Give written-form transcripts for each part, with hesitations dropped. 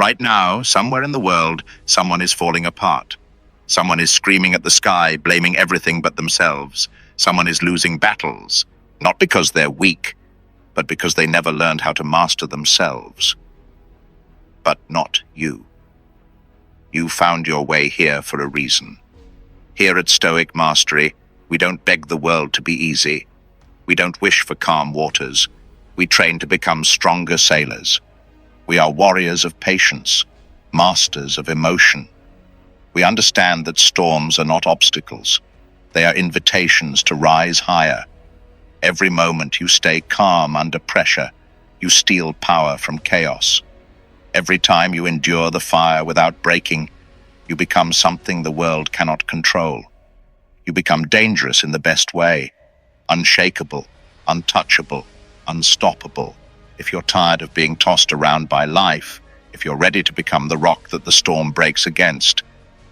Right now, somewhere in the world, someone is falling apart. Someone is screaming at the sky, blaming everything but themselves. Someone is losing battles, not because they're weak, but because they never learned how to master themselves. But not you. You found your way here for a reason. Here at Stoic Mastery, we don't beg the world to be easy. We don't wish for calm waters. We train to become stronger sailors. We are warriors of patience, masters of emotion. We understand that storms are not obstacles. They are invitations to rise higher. Every moment you stay calm under pressure, you steal power from chaos. Every time you endure the fire without breaking, you become something the world cannot control. You become dangerous in the best way, unshakable, untouchable, unstoppable. If you're tired of being tossed around by life, if you're ready to become the rock that the storm breaks against,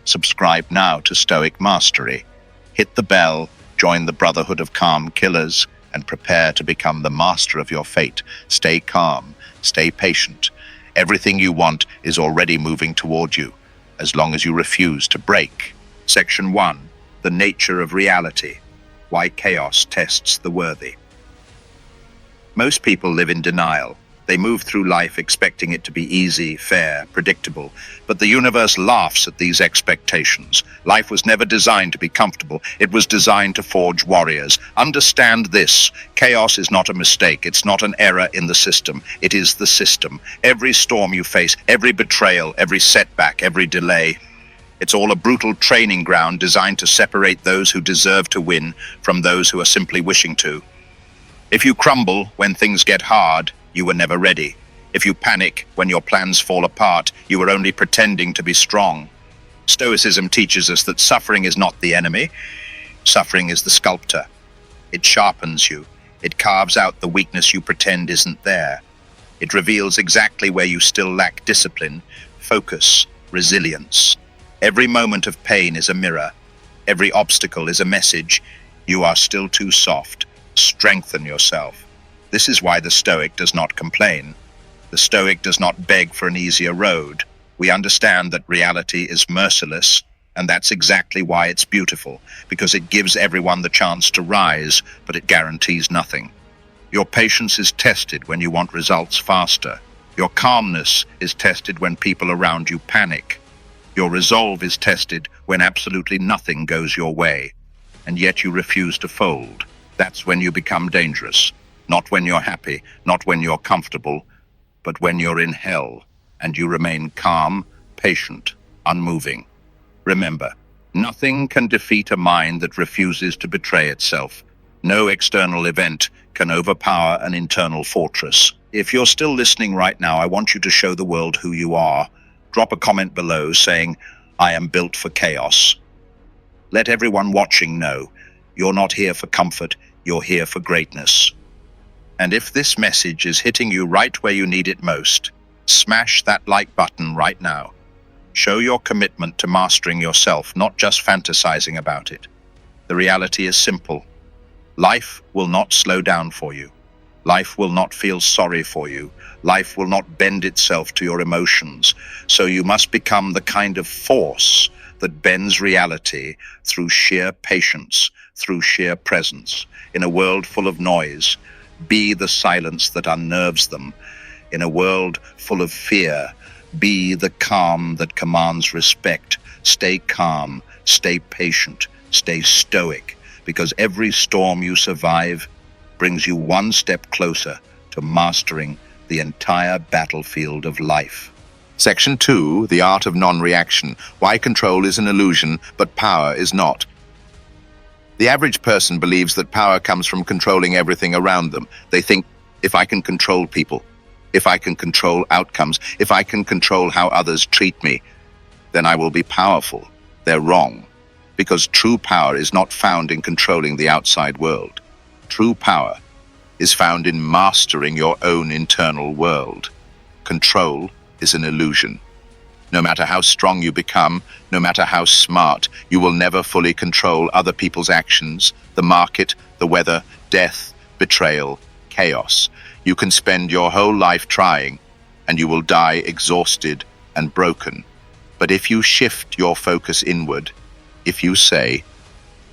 subscribe now to Stoic Mastery. Hit the bell, join the Brotherhood of Calm Killers, and prepare to become the master of your fate. Stay calm, stay patient. Everything you want is already moving toward you, as long as you refuse to break. Section 1. The nature of reality. Why chaos tests the worthy. Most people live in denial. They move through life expecting it to be easy, fair, predictable, but the universe laughs at these expectations. Life was never designed to be comfortable. It was designed to forge warriors. Understand this. Chaos is not a mistake. It's not an error in the system. It is the system. Every storm you face, every betrayal, every setback, every delay, it's all a brutal training ground designed to separate those who deserve to win from those who are simply wishing to. If you crumble when things get hard, you were never ready. If you panic when your plans fall apart, you were only pretending to be strong. Stoicism teaches us that suffering is not the enemy. Suffering is the sculptor. It sharpens you. It carves out the weakness you pretend isn't there. It reveals exactly where you still lack discipline, focus, resilience. Every moment of pain is a mirror. Every obstacle is a message. You are still too soft. Strengthen yourself. This is why the Stoic does not complain. The Stoic does not beg for an easier road. We understand that reality is merciless, and that's exactly why it's beautiful, because it gives everyone the chance to rise, but it guarantees nothing. Your patience is tested when you want results faster. Your calmness is tested when people around you panic. Your resolve is tested when absolutely nothing goes your way, and yet you refuse to fold. That's when you become dangerous. Not when you're happy, not when you're comfortable, but when you're in hell, and you remain calm, patient, unmoving. Remember, nothing can defeat a mind that refuses to betray itself. No external event can overpower an internal fortress. If you're still listening right now, I want you to show the world who you are. Drop a comment below saying, "I am built for chaos." Let everyone watching know, you're not here for comfort, you're here for greatness. And if this message is hitting you right where you need it most, smash that like button right now. Show your commitment to mastering yourself, not just fantasizing about it. The reality is simple. Life will not slow down for you. Life will not feel sorry for you. Life will not bend itself to your emotions. So you must become the kind of force that bends reality through sheer patience, through sheer presence. In a world full of noise, be the silence that unnerves them. In a world full of fear, be the calm that commands respect. Stay calm, stay patient, stay stoic, because every storm you survive brings you one step closer to mastering the entire battlefield of life. Section 2, the art of non-reaction. Why control is an illusion, but power is not. The average person believes that power comes from controlling everything around them. They think, if I can control people, if I can control outcomes, if I can control how others treat me, then I will be powerful. They're wrong, because true power is not found in controlling the outside world. True power is found in mastering your own internal world. Control is an illusion. No matter how strong you become, no matter how smart, you will never fully control other people's actions, the market, the weather, death, betrayal, chaos. You can spend your whole life trying, and you will die exhausted, and broken. But if you shift your focus inward, if you say,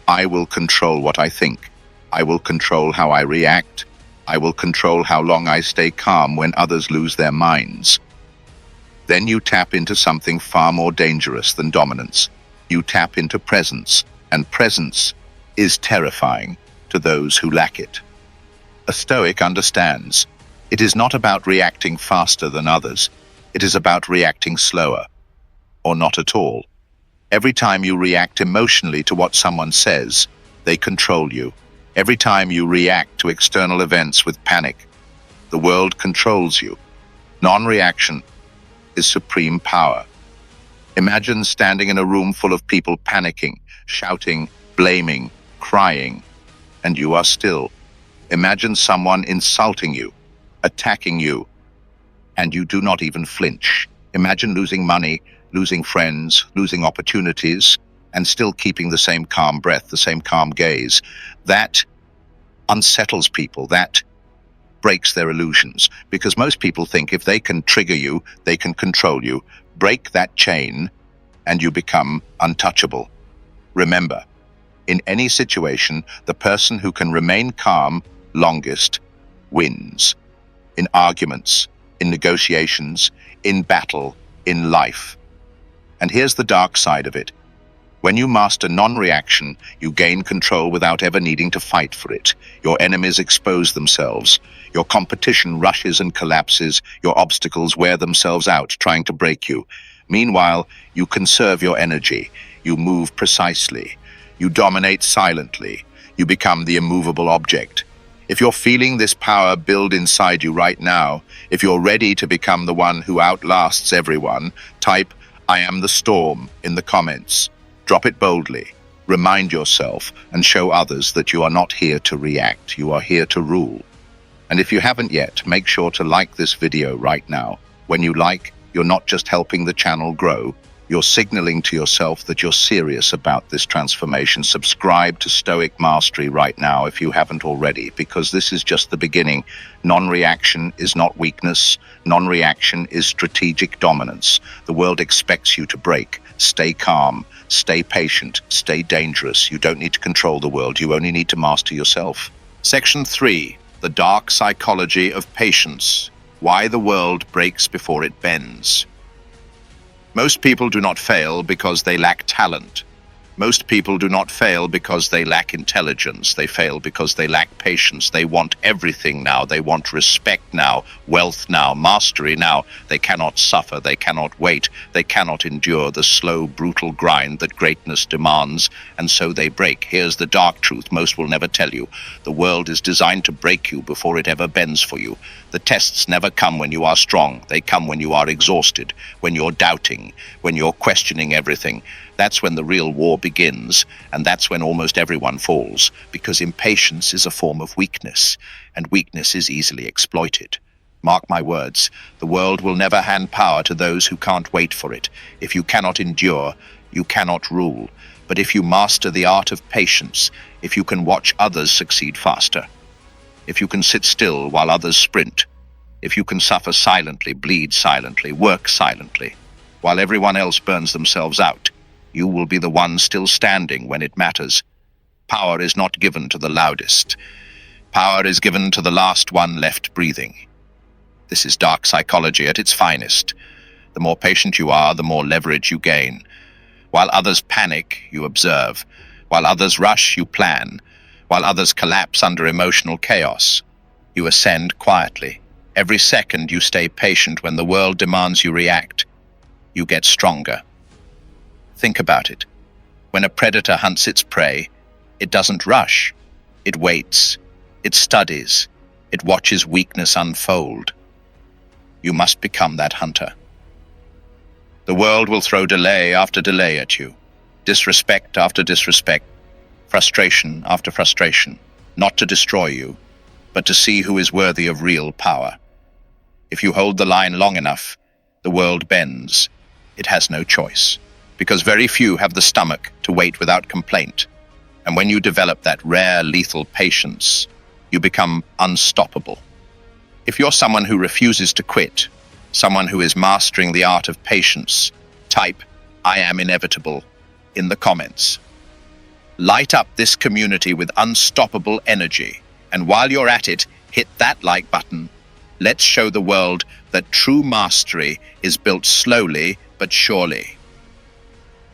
I will control what I think, I will control how I react, I will control how long I stay calm when others lose their minds, then you tap into something far more dangerous than dominance. You tap into presence, and presence is terrifying to those who lack it. A Stoic understands it is not about reacting faster than others. It is about reacting slower, or not at all. Every time you react emotionally to what someone says, they control you. Every time you react to external events with panic, the world controls you. Non-reaction is supreme power. Imagine standing in a room full of people panicking, shouting, blaming, crying, and you are still. Imagine someone insulting you, attacking you, and you do not even flinch. Imagine losing money, losing friends, losing opportunities, and still keeping the same calm breath, the same calm gaze. That unsettles people. That breaks their illusions, because most people think if they can trigger you, they can control you. Break that chain, and you become untouchable. Remember, in any situation, the person who can remain calm longest wins. In arguments, in negotiations, in battle, in life. And here's the dark side of it. When you master non-reaction, you gain control without ever needing to fight for it. Your enemies expose themselves. Your competition rushes and collapses. Your obstacles wear themselves out, trying to break you. Meanwhile, you conserve your energy. You move precisely. You dominate silently. You become the immovable object. If you're feeling this power build inside you right now, if you're ready to become the one who outlasts everyone, type, I am the storm in the comments. Drop it boldly. Remind yourself and show others that you are not here to react. You are here to rule. And if you haven't yet, make sure to like this video right now. When you like, you're not just helping the channel grow, you're signaling to yourself that you're serious about this transformation. Subscribe to Stoic Mastery right now if you haven't already, because this is just the beginning. Non-reaction is not weakness. Non-reaction is strategic dominance. The world expects you to break. Stay calm, stay patient, stay dangerous. You don't need to control the world. You only need to master yourself. Section 3. The Dark Psychology of Patience. Why the world breaks before it bends. Most people do not fail because they lack talent. Most people do not fail because they lack intelligence. They fail because they lack patience. They want everything now. They want respect now, wealth now, mastery now. They cannot suffer. They cannot wait. They cannot endure the slow, brutal grind that greatness demands, and so they break. Here's the dark truth most will never tell you. The world is designed to break you before it ever bends for you. The tests never come when you are strong. They come when you are exhausted, when you're doubting, when you're questioning everything. That's when the real war begins, and that's when almost everyone falls, because impatience is a form of weakness, and weakness is easily exploited. Mark my words, the world will never hand power to those who can't wait for it. If you cannot endure, you cannot rule. But if you master the art of patience, if you can watch others succeed faster, if you can sit still while others sprint, if you can suffer silently, bleed silently, work silently, while everyone else burns themselves out, you will be the one still standing when it matters. Power is not given to the loudest. Power is given to the last one left breathing. This is dark psychology at its finest. The more patient you are, the more leverage you gain. While others panic, you observe. While others rush, you plan. While others collapse under emotional chaos, you ascend quietly. Every second you stay patient when the world demands you react, you get stronger. Think about it. When a predator hunts its prey, it doesn't rush. It waits. It studies. It watches weakness unfold. You must become that hunter. The world will throw delay after delay at you, disrespect after disrespect, frustration after frustration, not to destroy you, but to see who is worthy of real power. If you hold the line long enough, the world bends. It has no choice, because very few have the stomach to wait without complaint. And when you develop that rare, lethal patience, you become unstoppable. If you're someone who refuses to quit, someone who is mastering the art of patience, type "I am inevitable" in the comments. Light up this community with unstoppable energy, and while you're at it, hit that like button. Let's show the world that true mastery is built slowly but surely.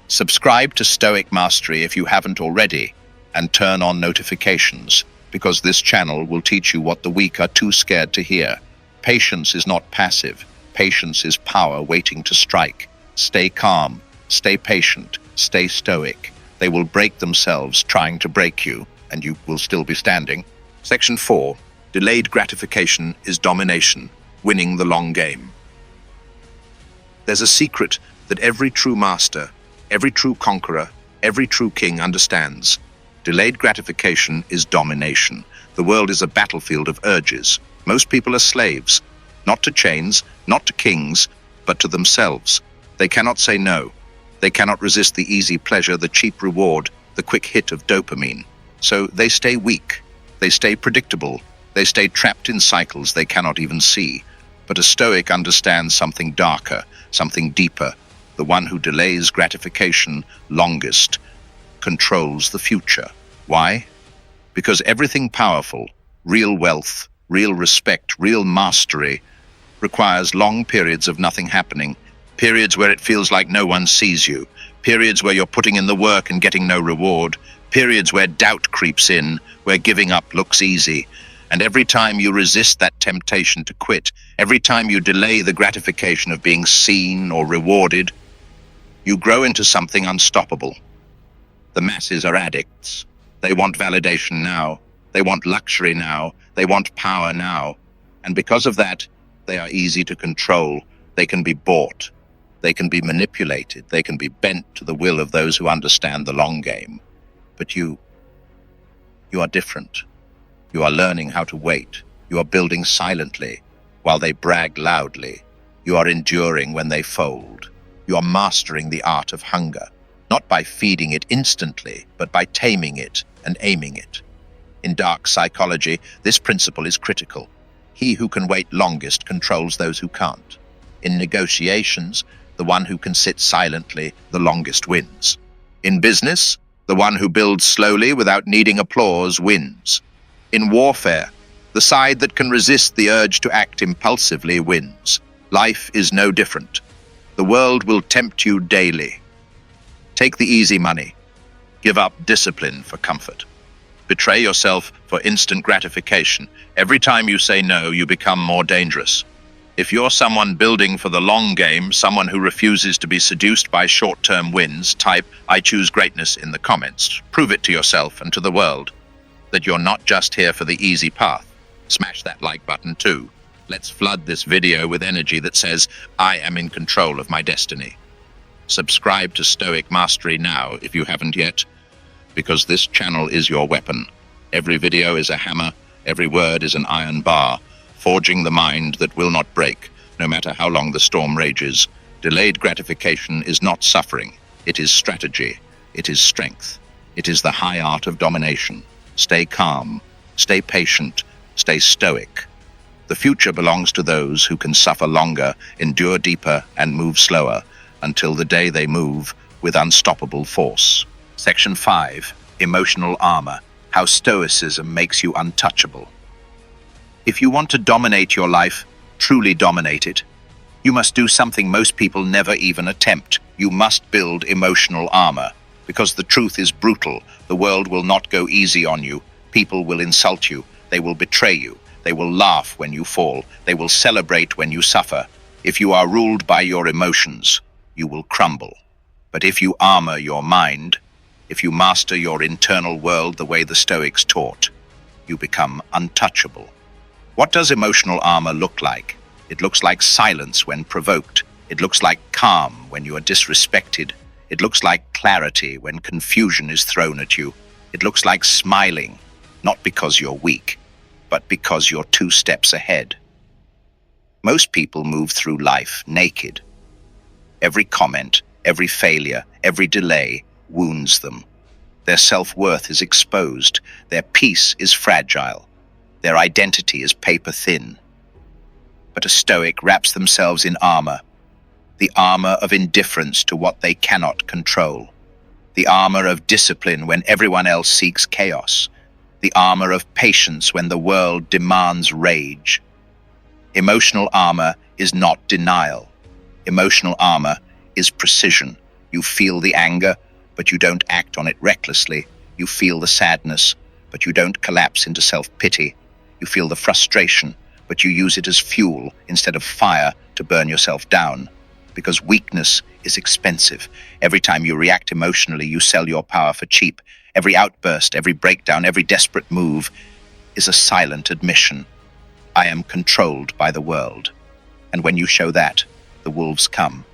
Subscribe to Stoic Mastery if you haven't already, and turn on notifications, because this channel will teach you what the weak are too scared to hear. Patience is not passive. Patience is power waiting to strike. Stay calm, stay patient, stay stoic. They will break themselves trying to break you, and you will still be standing. Section 4. Delayed gratification is domination, winning the long game. There's a secret that every true master, every true conqueror, every true king understands. Delayed gratification is domination. The world is a battlefield of urges. Most people are slaves, not to chains, not to kings, but to themselves. They cannot say no. They cannot resist the easy pleasure, the cheap reward, the quick hit of dopamine. So they stay weak. They stay predictable. They stay trapped in cycles they cannot even see. But a Stoic understands something darker, something deeper. The one who delays gratification longest controls the future. Why? Because everything powerful, real wealth, real respect, real mastery, requires long periods of nothing happening, periods where it feels like no one sees you, periods where you're putting in the work and getting no reward, periods where doubt creeps in, where giving up looks easy. And every time you resist that temptation to quit, every time you delay the gratification of being seen or rewarded, you grow into something unstoppable. The masses are addicts. They want validation now. They want luxury now. They want power now. And because of that, they are easy to control. They can be bought. They can be manipulated. They can be bent to the will of those who understand the long game. But you are different. You are learning how to wait. You are building silently while they brag loudly. You are enduring when they fold. You are mastering the art of hunger, not by feeding it instantly, but by taming it and aiming it. In dark psychology, this principle is critical. He who can wait longest controls those who can't. In negotiations, the one who can sit silently the longest wins. In business, the one who builds slowly without needing applause wins. In warfare, the side that can resist the urge to act impulsively wins. Life is no different. The world will tempt you daily. Take the easy money. Give up discipline for comfort. Betray yourself for instant gratification. Every time you say no, you become more dangerous. If you're someone building for the long game, someone who refuses to be seduced by short-term wins, type "I choose greatness" in the comments. Prove it to yourself and to the world that you're not just here for the easy path. Smash that like button too. Let's flood this video with energy that says, "I am in control of my destiny." Subscribe to Stoic Mastery now if you haven't yet, because this channel is your weapon. Every video is a hammer, every word is an iron bar, forging the mind that will not break, no matter how long the storm rages. Delayed gratification is not suffering. It is strategy. It is strength. It is the high art of domination. Stay calm. Stay patient. Stay stoic. The future belongs to those who can suffer longer, endure deeper, and move slower, until the day they move with unstoppable force. Section 5. Emotional armor. How Stoicism makes you untouchable. If you want to dominate your life, truly dominate it, you must do something most people never even attempt. You must build emotional armor. Because the truth is brutal. The world will not go easy on you. People will insult you. They will betray you. They will laugh when you fall. They will celebrate when you suffer. If you are ruled by your emotions, you will crumble. But if you armor your mind, if you master your internal world the way the Stoics taught, you become untouchable. What does emotional armor look like? It looks like silence when provoked. It looks like calm when you are disrespected. It looks like clarity when confusion is thrown at you. It looks like smiling, not because you're weak, but because you're 2 steps ahead. Most people move through life naked. Every comment, every failure, every delay wounds them. Their self-worth is exposed. Their peace is fragile. Their identity is paper thin. but a Stoic wraps themselves in armor. The armor of indifference to what they cannot control. The armor of discipline when everyone else seeks chaos. The armor of patience when the world demands rage. Emotional armor is not denial. Emotional armor is precision. You feel the anger, but you don't act on it recklessly. You feel the sadness, but you don't collapse into self-pity. You feel the frustration, but you use it as fuel instead of fire to burn yourself down. Because weakness is expensive. Every time you react emotionally, you sell your power for cheap. Every outburst, every breakdown, every desperate move is a silent admission. I am controlled by the world. And when you show that, the wolves come.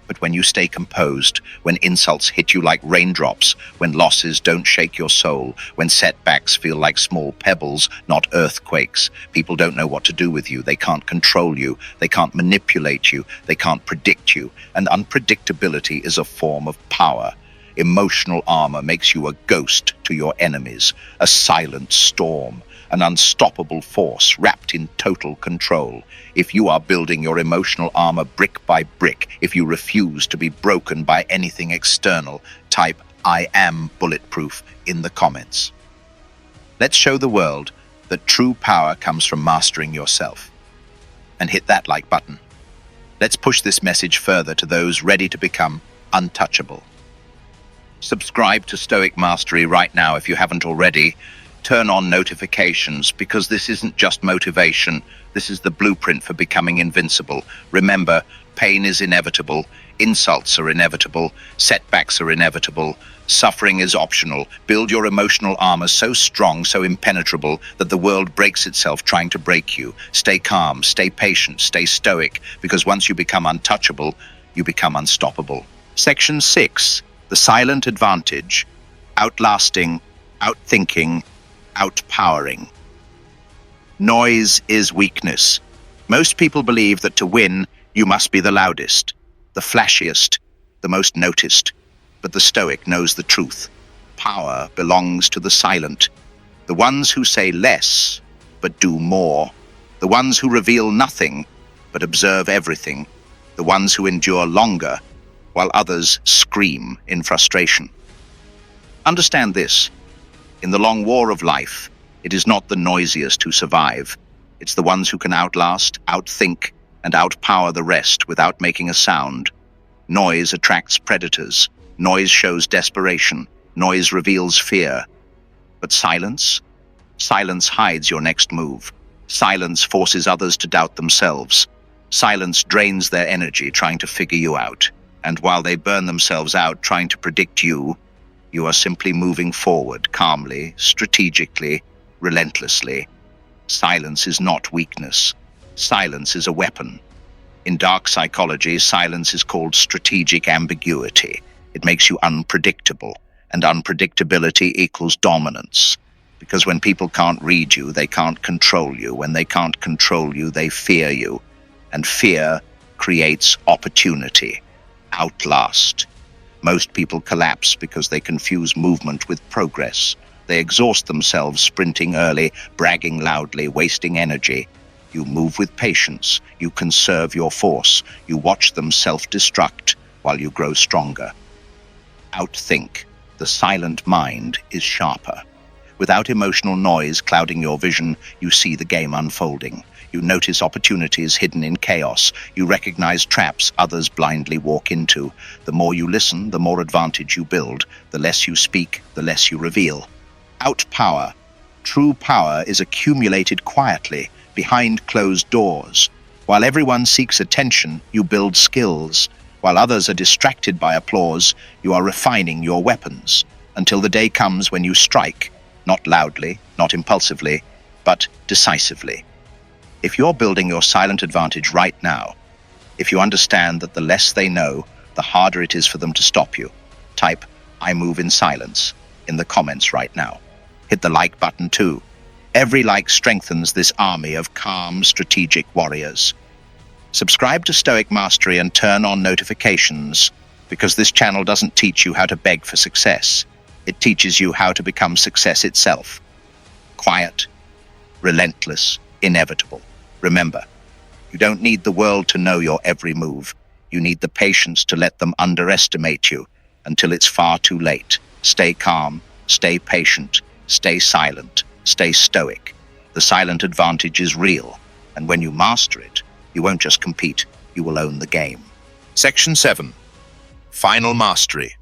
But when you stay composed, when insults hit you like raindrops, when losses don't shake your soul, when setbacks feel like small pebbles, not earthquakes, people don't know what to do with you, they can't control you, they can't manipulate you, they can't predict you, and unpredictability is a form of power. Emotional armor makes you a ghost to your enemies, a silent storm, an unstoppable force wrapped in total control. If you are building your emotional armor brick by brick, if you refuse to be broken by anything external, type "I am bulletproof" in the comments. Let's show the world that true power comes from mastering yourself. And hit that like button. Let's push this message further to those ready to become untouchable. Subscribe to Stoic Mastery right now if you haven't already. Turn on notifications, because this isn't just motivation, this is the blueprint for becoming invincible. Remember, pain is inevitable, insults are inevitable, setbacks are inevitable, suffering is optional. Build your emotional armor so strong, so impenetrable, that the world breaks itself trying to break you. Stay calm, stay patient, stay stoic, because once you become untouchable, you become unstoppable. Section 6. The silent advantage. Outlasting, outthinking, outpowering. Noise is weakness. Most people believe that to win, you must be the loudest, the flashiest, the most noticed. But the Stoic knows the truth. Power belongs to the silent. The ones who say less, but do more. The ones who reveal nothing, but observe everything. The ones who endure longer, while others scream in frustration. Understand this. In the long war of life, it is not the noisiest who survive. It's the ones who can outlast, outthink, and outpower the rest without making a sound. Noise attracts predators. Noise shows desperation. Noise reveals fear. But silence? Silence hides your next move. Silence forces others to doubt themselves. Silence drains their energy trying to figure you out. And while they burn themselves out trying to predict you, you are simply moving forward calmly, strategically, relentlessly. Silence is not weakness. Silence is a weapon. In dark psychology, silence is called strategic ambiguity. It makes you unpredictable, and unpredictability equals dominance. Because when people can't read you, they can't control you. When they can't control you, they fear you. And fear creates opportunity. Outlast. Most people collapse because they confuse movement with progress. They exhaust themselves sprinting early, bragging loudly, wasting energy. You move with patience. You conserve your force. You watch them self-destruct while you grow stronger. Outthink. The silent mind is sharper. Without emotional noise clouding your vision, you see the game unfolding. You notice opportunities hidden in chaos. You recognize traps others blindly walk into. The more you listen, the more advantage you build. The less you speak, the less you reveal. Outpower. True power is accumulated quietly, behind closed doors. While everyone seeks attention, you build skills. While others are distracted by applause, you are refining your weapons, until the day comes when you strike, not loudly, not impulsively, but decisively. If you're building your silent advantage right now, if you understand that the less they know, the harder it is for them to stop you, type "I move in silence" in the comments right now. Hit the like button too. Every like strengthens this army of calm, strategic warriors. Subscribe to Stoic Mastery and turn on notifications, because this channel doesn't teach you how to beg for success. It teaches you how to become success itself. Quiet, relentless, inevitable. Remember, You don't need the world to know your every move. You need the patience to let them underestimate you until it's far too late. Stay calm, stay patient, stay silent, stay stoic. The silent advantage is real, and when you master it, you won't just compete, you will own the game. Section 7. Final mastery.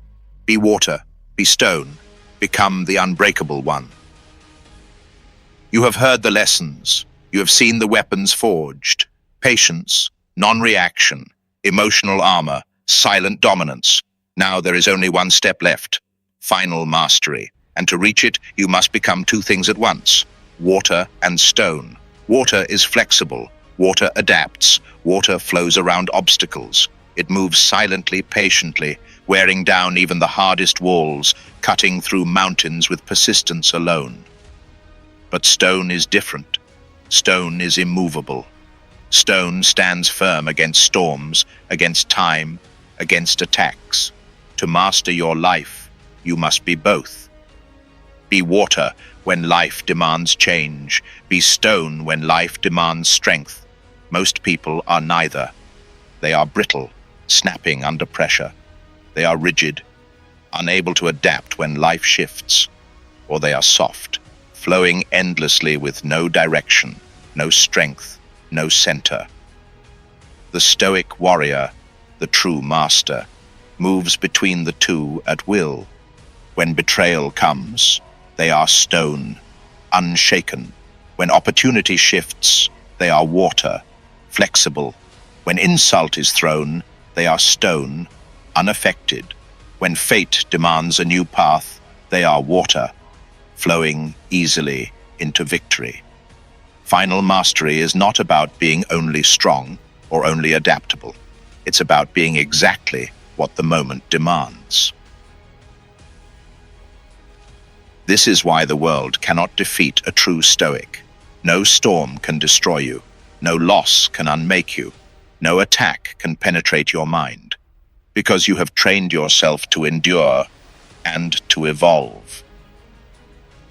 Be water, be stone, become the unbreakable one. You have heard the lessons. You have seen the weapons forged. Patience, non-reaction, emotional armor, silent dominance. Now there is only one step left. Final mastery. And to reach it, you must become two things at once. Water and stone. Water is flexible. Water adapts. Water flows around obstacles. It moves silently, patiently, wearing down even the hardest walls, cutting through mountains with persistence alone. But stone is different. Stone is immovable. Stone stands firm against storms, against time, against attacks. To master your life, you must be both. Be water when life demands change. Be stone when life demands strength. Most people are neither. They are brittle, snapping under pressure. They are rigid, unable to adapt when life shifts. Or they are soft, flowing endlessly with no direction, no strength, no center. The stoic warrior, the true master, moves between the two at will. When betrayal comes, they are stone, unshaken. When opportunity shifts, they are water, flexible. When insult is thrown, they are stone, unaffected. When fate demands a new path, they are water, flowing easily into victory. Final mastery is not about being only strong or only adaptable. It's about being exactly what the moment demands. This is why the world cannot defeat a true stoic. No storm can destroy you. No loss can unmake you. No attack can penetrate your mind. Because you have trained yourself to endure and to evolve.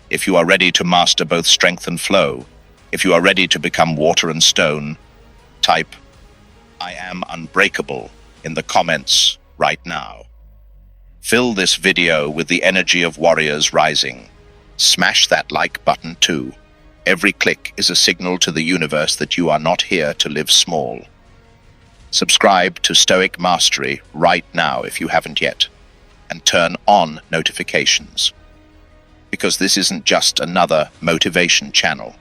If you are ready to master both strength and flow, if you are ready to become water and stone, type "I am unbreakable" in the comments right now. Fill this video with the energy of warriors rising. Smash that like button too. Every click is a signal to the universe that you are not here to live small. Subscribe to Stoic Mastery right now if you haven't yet, and turn on notifications. Because this isn't just another motivation channel.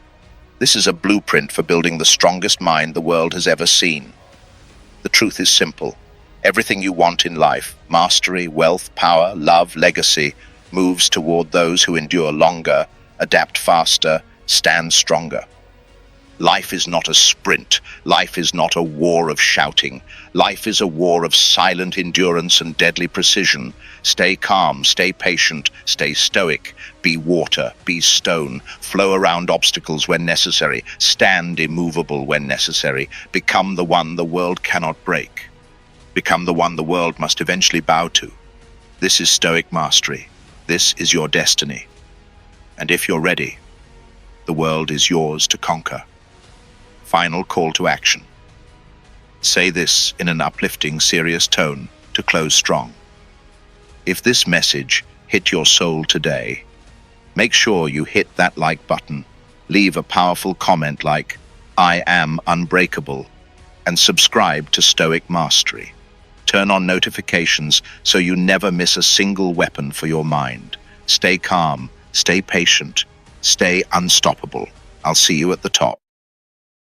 This is a blueprint for building the strongest mind the world has ever seen. The truth is simple. Everything you want in life, mastery, wealth, power, love, legacy, moves toward those who endure longer, adapt faster, stand stronger. Life is not a sprint. Life is not a war of shouting. Life is a war of silent endurance and deadly precision. Stay calm, stay patient, stay stoic. Be water, be stone. Flow around obstacles when necessary. Stand immovable when necessary. Become the one the world cannot break. Become the one the world must eventually bow to. This is Stoic Mastery. This is your destiny. And if you're ready, the world is yours to conquer. Final call to action. Say this in an uplifting, serious tone to close strong. If this message hit your soul today, make sure you hit that like button, leave a powerful comment like "I am unbreakable," and subscribe to Stoic Mastery. Turn on notifications so you never miss a single weapon for your mind. Stay calm, stay patient, stay unstoppable. I'll see you at the top.